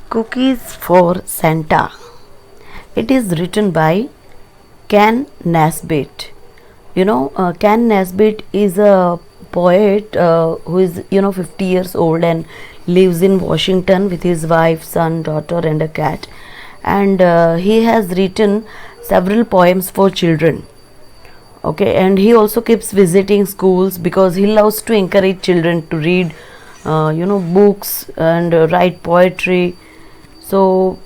Cookies for Santa. It is written by Ken Nesbitt. Ken Nesbitt is a poet who is 50 years old and lives in Washington with his wife, son, daughter, and a cat. And he has written several poems for children. Okay, and he also keeps visiting schools because he loves to encourage children to read, books and write poetry. So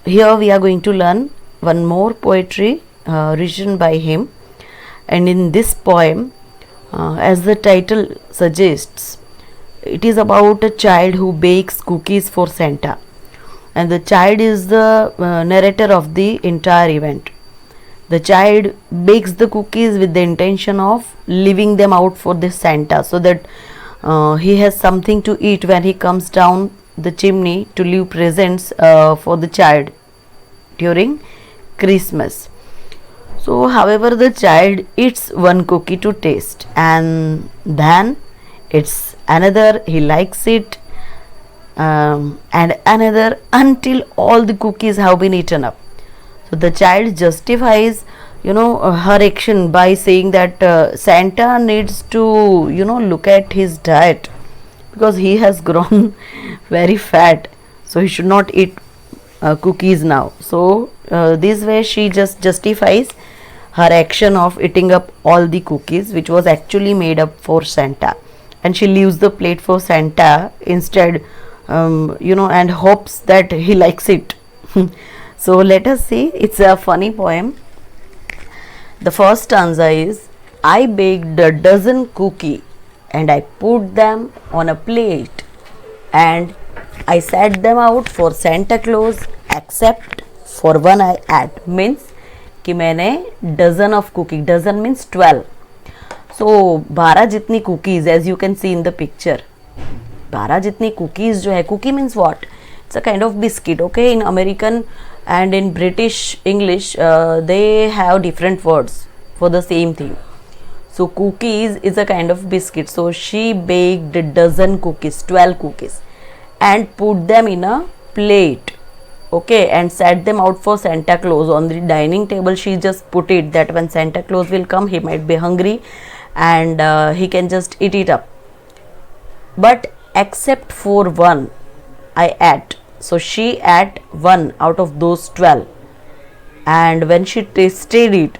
here we are going to learn one more poetry written by him, and in this poem, as the title suggests, it is about a child who bakes cookies for Santa, and the child is the narrator of the entire event. The child bakes the cookies with the intention of leaving them out for the Santa so that he has something to eat when he comes down the chimney to leave presents for the child during Christmas. So, however, the child eats one cookie to taste and then it's another, he likes it, and another until all the cookies have been eaten up. So the child justifies her action by saying that Santa needs to look at his diet because he has grown very fat, so he should not eat cookies now. So this way she just justifies her action of eating up all the cookies which was actually made up for Santa, and she leaves the plate for Santa instead, and hopes that he likes it. So let us see, it's a funny poem. The first stanza is, I baked a dozen cookies and I put them on a plate and I set them out for Santa Claus except for one I ate. Means कि मैंने dozen of cookie, dozen means 12. So 12 जितनी cookies as you can see in the picture. 12 जितनी cookies जो है, cookie means what? It's a kind of biscuit. Okay, in American and in British English they have different words for the same thing. So cookies is a kind of biscuit. So she baked a dozen cookies, 12 cookies, and put them in a plate. Okay, and set them out for Santa Claus on the dining table. She just put it that when Santa Claus will come, he might be hungry and he can just eat it up. But except for one I ate. So she ate one out of those 12, and when she tasted it,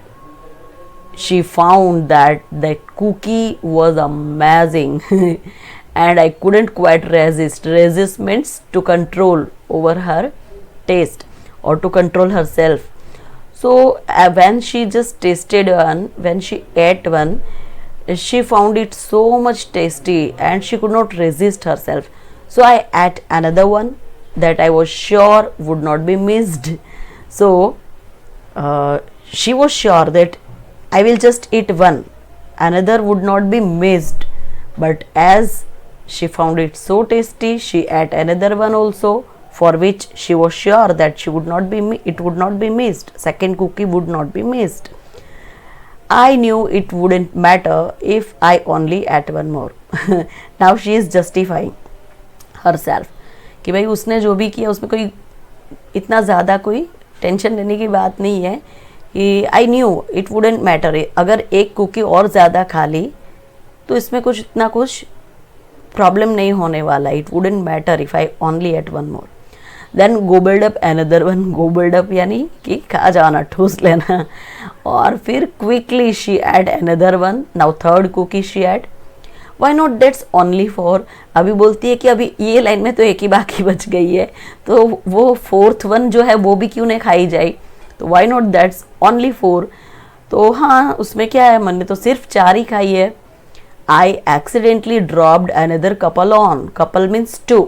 she found that that cookie was amazing and I couldn't quite resist. Resist means to control over her taste or to control herself. So when she just tasted one, when she ate one, she found it so much tasty and she could not resist herself. So I ate another one that I was sure would not be missed. So she was sure that I will just eat one, another would not be missed. But as she found it so tasty, she ate another one also, for which she was sure that it would not be missed. Second cookie would not be missed. I knew it wouldn't matter if I only ate one more. Now she is justifying herself कि भाई उसने जो भी किया उसमें कोई इतना ज़्यादा कोई टेंशन लेने की बात नहीं है कि I knew it wouldn't matter, अगर एक कुकी और ज़्यादा खा ली तो इसमें कुछ इतना कुछ प्रॉब्लम नहीं होने वाला. It wouldn't matter if I only ate one more. Then gobbled up another one. Gobbled up यानी कि खा जाना, ठूस लेना. और फिर quickly she ate another one. Now third cookie she ate. Why not, that's only four. अभी बोलती है कि अभी ये लाइन में तो एक ही बाकी बच गई है, तो वो फोर्थ वन जो है वो भी क्यों नहीं खाई जाए. तो why not, that's only four. तो हाँ, उसमें क्या है, मैंने तो सिर्फ 4 ही खाई है. I accidentally dropped another couple on. Couple means 2.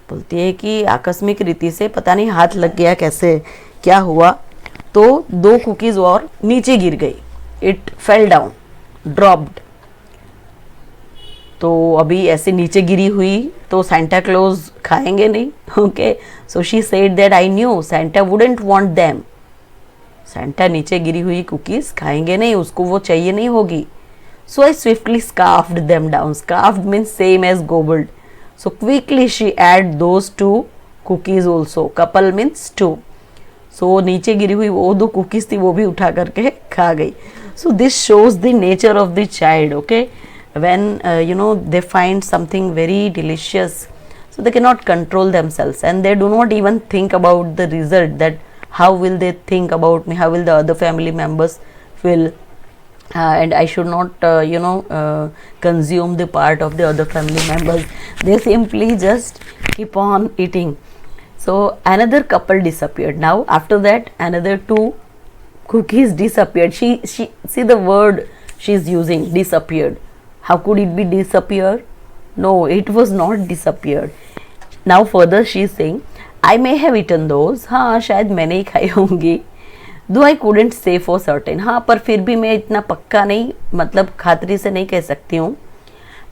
बोलती है कि आकस्मिक रीति से पता नहीं हाथ लग गया, कैसे क्या हुआ, तो 2 कुकीज़ और नीचे गिर गई. It fell down, dropped. तो अभी ऐसे नीचे गिरी हुई तो सेंटा क्लॉज खाएंगे नहीं. Okay, so she said that I knew Santa wouldn't want them. Santa नीचे गिरी हुई कुकीज खाएंगे नहीं, उसको वो चाहिए नहीं होगी. So I swiftly scarfed them down. Scarfed means same as gobbled. So quickly she add those 2 cookies also. Couple means two. So नीचे गिरी हुई वो दो कुकीज थी, वो भी उठा करके खा गई. So this shows the nature of the child. Okay, when they find something very delicious, so they cannot control themselves and they do not even think about the result, that how will they think about me, how will the other family members feel, and I should not consume the part of the other family members. They simply just keep on eating. So another couple disappeared. Now after that another two cookies disappeared. She see the word she is using, disappeared. How could it be disappeared? No, it was not disappeared. Now further she is saying, I may have eaten those. हाँ शायद मैंने ही खाई होंगी. Though I couldn't say for certain. हाँ पर फिर भी मैं इतना पक्का नहीं, मतलब खातरी से नहीं कह सकती हूँ.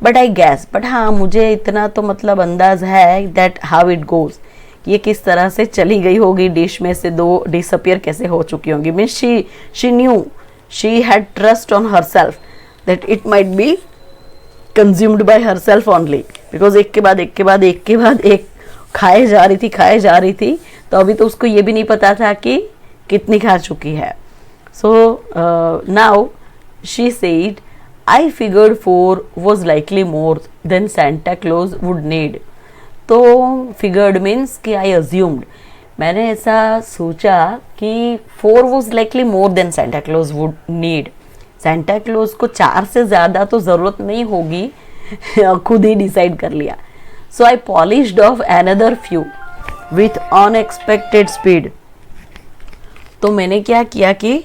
But I guess. But हाँ मुझे इतना तो मतलब अंदाज है that how it goes. ये किस तरह से चली गई होगी, डिश में से दो डिसअपियर कैसे हो चुकी होंगी. Means she knew, she had trust on her self that it might be consumed by her self only, because एक के बाद एक के बाद एक के बाद एक खाए जा रही थी. तो अभी तो उसको ये भी नहीं पता था कि कितनी खा चुकी है. So now she said, I figured 4 was likely more than Santa Claus would need. तो फिगर्ड मीन्स कि आई अज्यूम्ड, मैंने ऐसा सोचा कि 4 was likely more than Santa Claus would need. Santa Claus को 4 से ज़्यादा तो ज़रूरत नहीं होगी, खुद ही डिसाइड कर लिया. So I polished off another few with unexpected speed. तो मैंने क्या किया कि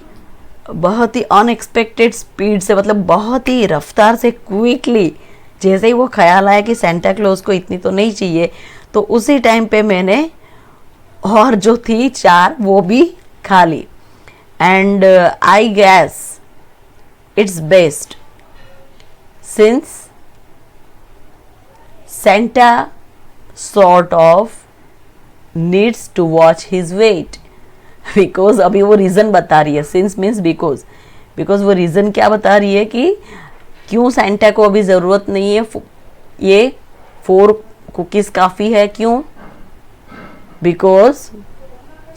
बहुत ही अनएक्सपेक्टेड स्पीड से, मतलब बहुत ही रफ्तार से, क्विकली, जैसे ही वो ख्याल आया कि सेंटा क्लॉज को इतनी तो नहीं चाहिए, तो उसी टाइम पे मैंने और जो थी 4 वो भी खा ली. And I guess it's best since Santa sort of needs to watch his weight. Because अभी वो रीज़न बता रही है, सिंस मीन्स बिकॉज वो रीज़न क्या बता रही है कि क्यों सेंटा को अभी ज़रूरत नहीं है, ये 4 कुकीज़ काफ़ी है. क्यों? बिकॉज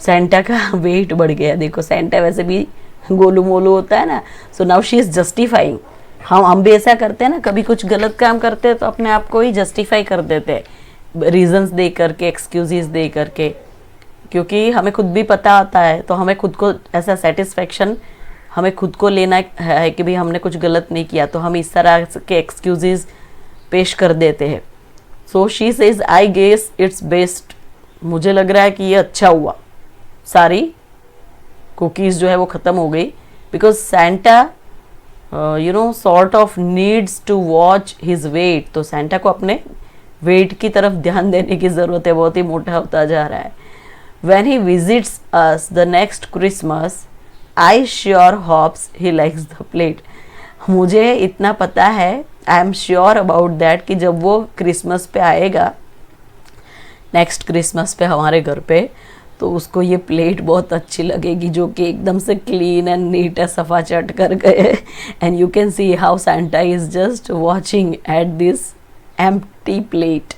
सेंटा का वेट बढ़ गया. देखो सेंटा वैसे भी गोलू मोलू होता है ना. So now she is justifying. हम भी ऐसा करते हैं ना, कभी कुछ गलत काम करते हैं तो अपने आप को ही जस्टिफाई कर देते हैं, रीजंस दे करके, एक्सक्यूजेस दे करके, क्योंकि हमें खुद भी पता होता है. तो हमें खुद को ऐसा सेटिस्फेक्शन हमें खुद को लेना है कि भाई हमने कुछ गलत नहीं किया, तो हम इस तरह के एक्सक्यूजेस पेश कर देते हैं. So she says, I guess it's best. मुझे लग रहा है कि ये अच्छा हुआ, सारी कुकीज़ जो है वो ख़त्म हो गई. Because Santa sort of needs to watch his weight. तो सेंटा को अपने वेट की तरफ ध्यान देने की ज़रूरत है, बहुत ही मोटा होता जा रहा है. When he visits us the next Christmas, I sure hopes he likes the plate. मुझे इतना पता है, I am sure about that, कि जब वो क्रिसमस पे आएगा, नेक्स्ट क्रिसमस पे हमारे घर पे, तो उसको ये प्लेट बहुत अच्छी लगेगी, जो कि एकदम से क्लीन एंड नीट है, सफ़ा चट कर गए. And you can see how Santa is just watching at this empty plate.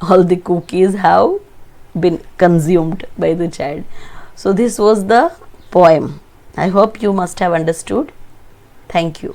All the cookies have been consumed by the child. So this was the poem. I hope you must have understood. Thank you.